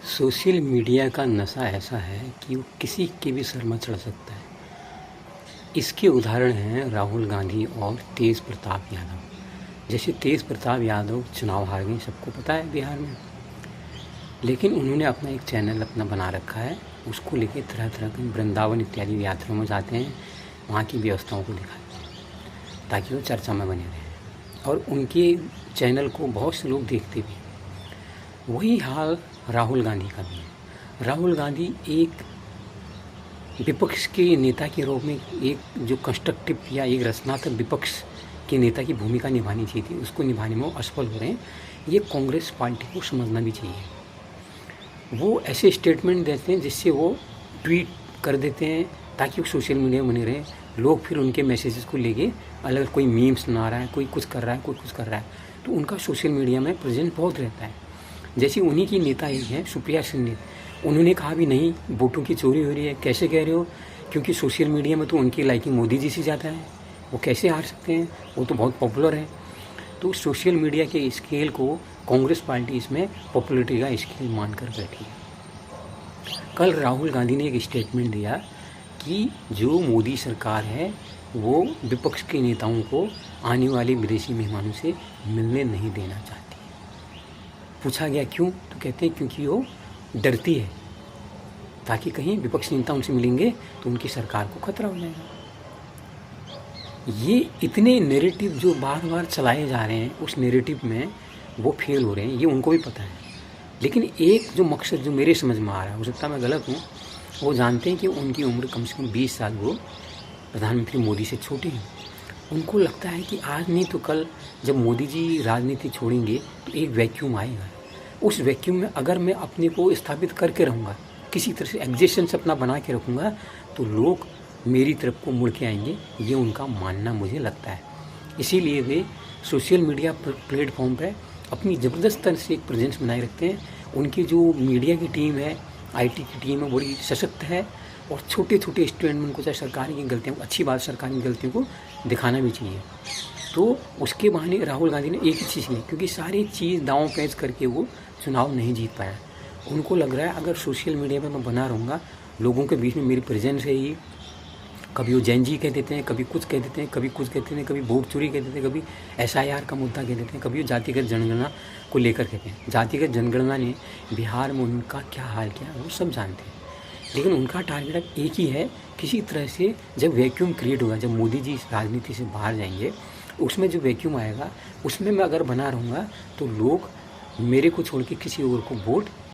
Social media का नशा ऐसा है कि वो किसी के भी सर में चढ़ सकता है। इसके उदाहरण हैं राहुल गांधी और तेज प्रताप यादव। जैसे तेज प्रताप यादव चुनाव हार गए, सबको पता है बिहार में, लेकिन उन्होंने अपना एक चैनल अपना बना रखा है। उसको लेके तरह तरह के वृंदावन इत्यादि यात्राओं में जाते हैं, वहाँ की व्यवस्थाओं को दिखाते हैं ताकि वो चर्चा में बने रहें, और उनके चैनल को बहुत से लोग देखते भी हैं। वही हाल राहुल गांधी का भी है। राहुल गांधी एक विपक्ष के नेता के रूप में एक जो कंस्ट्रक्टिव या एक रचनात्मक विपक्ष के नेता की भूमिका निभानी चाहिए थी, उसको निभाने में वो असफल हो रहे हैं। ये कांग्रेस पार्टी को समझना भी चाहिए। वो ऐसे स्टेटमेंट देते हैं जिससे वो ट्वीट कर देते हैं ताकि वो सोशल मीडिया में बने रहें। लोग फिर उनके मैसेजेस को लेके अलग, कोई मीम्स बना रहा है, कोई कुछ कर रहा है, कोई कुछ कर रहा है, तो उनका सोशल मीडिया में प्रेजेंट बहुत रहता है। जैसे उन्हीं की नेता एक हैं सुप्रिया सिंह, उन्होंने कहा भी नहीं वोटों की चोरी हो रही है। कैसे कह रहे हो? क्योंकि सोशल मीडिया में तो उनकी लाइकिंग मोदी जी से ज़्यादा है, वो कैसे हार सकते हैं, वो तो बहुत पॉपुलर है। तो सोशल मीडिया के स्केल को कांग्रेस पार्टी इसमें पॉपुलरिटी का स्केल मानकर बैठी है। कल राहुल गांधी ने एक स्टेटमेंट दिया कि जो मोदी सरकार है वो विपक्ष के नेताओं को आने वाले विदेशी मेहमानों से मिलने नहीं देना चाहती। पूछा गया क्यों, तो कहते हैं क्योंकि वो डरती है ताकि कहीं विपक्षी नेता उनसे मिलेंगे तो उनकी सरकार को खतरा हो जाएगा। ये इतने नैरेटिव जो बार बार चलाए जा रहे हैं, उस नैरेटिव में वो फेल हो रहे हैं, ये उनको भी पता है। लेकिन एक जो मकसद जो मेरे समझ में आ रहा है, हो सकता है मैं गलत हूँ, वो जानते हैं कि उनकी उम्र कम से कम 20 साल वो प्रधानमंत्री मोदी से छोटी हैं। उनको लगता है कि आज नहीं तो कल जब मोदी जी राजनीति छोड़ेंगे तो एक वैक्यूम आएगा। उस वैक्यूम में अगर मैं अपने को स्थापित करके रहूँगा, किसी तरह से एग्जिस्टेंस अपना बना के रखूँगा, तो लोग मेरी तरफ को मुड़ के आएंगे। ये उनका मानना मुझे लगता है। इसीलिए वे सोशल मीडिया प्लेटफॉर्म पर अपनी ज़बरदस्त तरह से एक प्रेजेंस बनाए रखते हैं। उनकी जो मीडिया की टीम है, IT की टीम है, बड़ी सशक्त है, और छोटे छोटे स्टेटमेंट को, चाहे सरकार की गलतियों को, अच्छी बात सरकार की गलतियों को दिखाना भी चाहिए। तो उसके बहाने राहुल गांधी ने एक ही चीज़ की, क्योंकि सारी चीज़ दांव पेच करके वो चुनाव नहीं जीत पाया। उनको लग रहा है अगर सोशल मीडिया पे मैं बना रहूँगा, लोगों के बीच में मेरी प्रेजेंस है ही, कभी वो जैन जी कह देते हैं, कभी कुछ कह देते हैं, कभी कुछ कहते हैं, कभी वोट चोरी कह देते हैं, कभी SIR का मुद्दा कह देते हैं, कभी वो जातिगत जनगणना को लेकर कहते हैं। जातिगत जनगणना ने बिहार में उनका क्या हाल किया वो सब जानते हैं, लेकिन उनका टारगेट एक ही है, किसी तरह से जब वैक्यूम क्रिएट होगा, जब मोदी जी इस राजनीति से बाहर जाएंगे, उसमें जो वैक्यूम आएगा उसमें मैं अगर बना रहूँगा तो लोग मेरे को छोड़ के किसी और को वोट